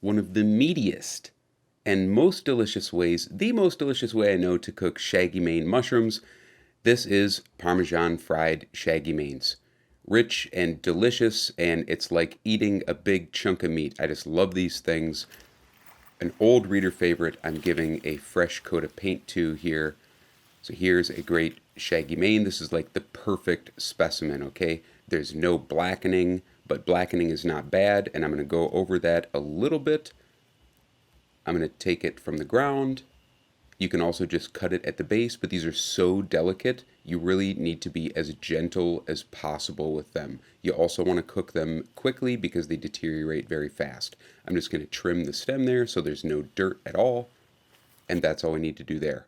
one of the meatiest and most delicious ways, the most delicious way I know to cook shaggy mane mushrooms. This is Parmesan fried shaggy manes. Rich and delicious, and it's like eating a big chunk of meat. I just love these things. An old reader favorite I'm giving a fresh coat of paint to here. So here's a great shaggy mane. This is like the perfect specimen, okay? There's no blackening, but blackening is not bad, and I'm going to go over that a little bit. I'm going to take it from the ground. You can also just cut it at the base, but these are so delicate, you really need to be as gentle as possible with them. You also want to cook them quickly because they deteriorate very fast. I'm just going to trim the stem there so there's no dirt at all, and that's all we need to do there.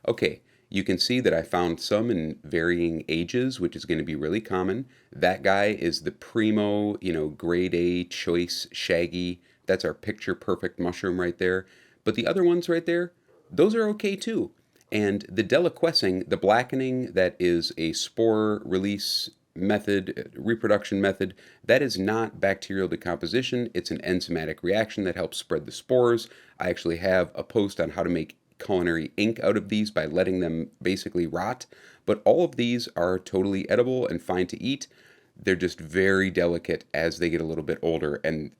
Okay, you can see that I found some in varying ages, which is going to be really common. That guy is the primo, grade A choice shaggy. That's our picture perfect mushroom right there. But the other ones right there, those are okay too. And the deliquescing, the blackening, that is a spore release method, reproduction method, that is not bacterial decomposition. It's an enzymatic reaction that helps spread the spores. I actually have a post on how to make culinary ink out of these by letting them basically rot. But all of these are totally edible and fine to eat. They're just very delicate as they get a little bit older, and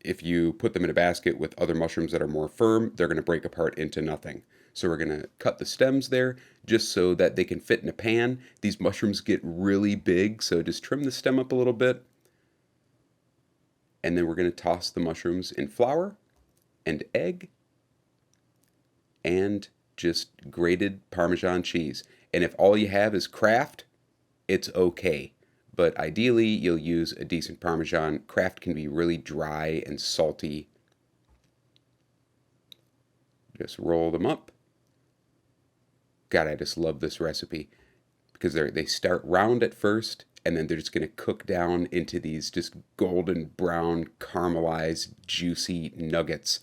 if you put them in a basket with other mushrooms that are more firm, they're going to break apart into nothing. So we're going to cut the stems there just so that they can fit in a pan. These mushrooms get really big, so just trim the stem up a little bit. And then we're going to toss the mushrooms in flour and egg and just grated Parmesan cheese. And if all you have is Kraft, it's okay. But ideally, you'll use a decent Parmesan. Kraft can be really dry and salty. Just roll them up. God, I just love this recipe because they start round at first, and then they're just going to cook down into these just golden brown, caramelized, juicy nuggets.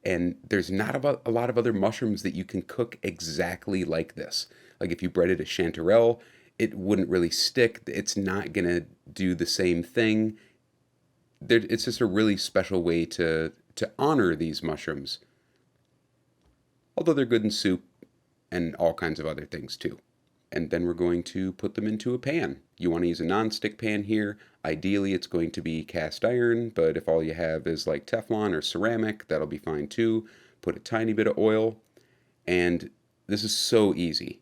And there's not a lot of other mushrooms that you can cook exactly like this. Like if you breaded a chanterelle, it wouldn't really stick. It's not going to do the same thing. It's just a really special way to honor these mushrooms. Although they're good in soup and all kinds of other things too. And then we're going to put them into a pan. You want to use a non-stick pan here. Ideally, it's going to be cast iron, but if all you have is like Teflon or ceramic, that'll be fine too. Put a tiny bit of oil, and this is so easy.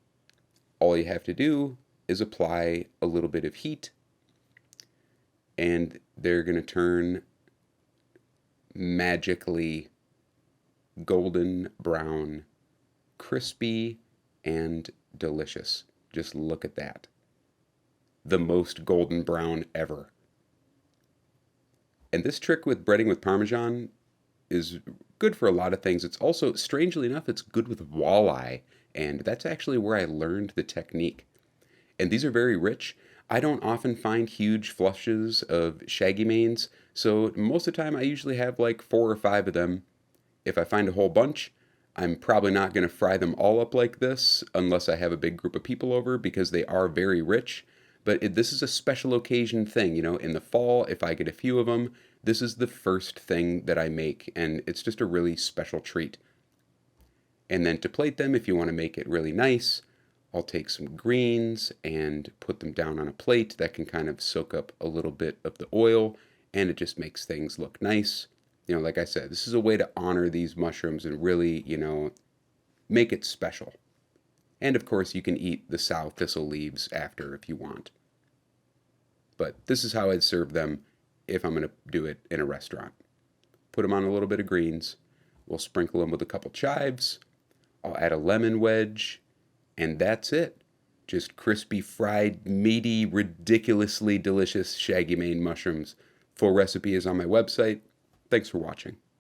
All you have to do is apply a little bit of heat, and they're going to turn magically golden brown, crispy, and delicious. Just look at that. The most golden brown ever. And this trick with breading with Parmesan is good for a lot of things. It's also, strangely enough, it's good with walleye. And that's actually where I learned the technique. And these are very rich. I don't often find huge flushes of shaggy manes, so most of the time I usually have like 4 or 5 of them. If I find a whole bunch, I'm probably not going to fry them all up like this unless I have a big group of people over because they are very rich. But this is a special occasion thing, in the fall, if I get a few of them, this is the first thing that I make, and it's just a really special treat. And then to plate them, if you want to make it really nice, I'll take some greens and put them down on a plate that can kind of soak up a little bit of the oil, and it just makes things look nice. Like I said, this is a way to honor these mushrooms and really, make it special. And of course, you can eat the sow thistle leaves after if you want. But this is how I'd serve them if I'm going to do it in a restaurant. Put them on a little bit of greens. We'll sprinkle them with a couple chives. I'll add a lemon wedge. And that's it. Just crispy, fried, meaty, ridiculously delicious shaggy mane mushrooms. Full recipe is on my website. Thanks for watching.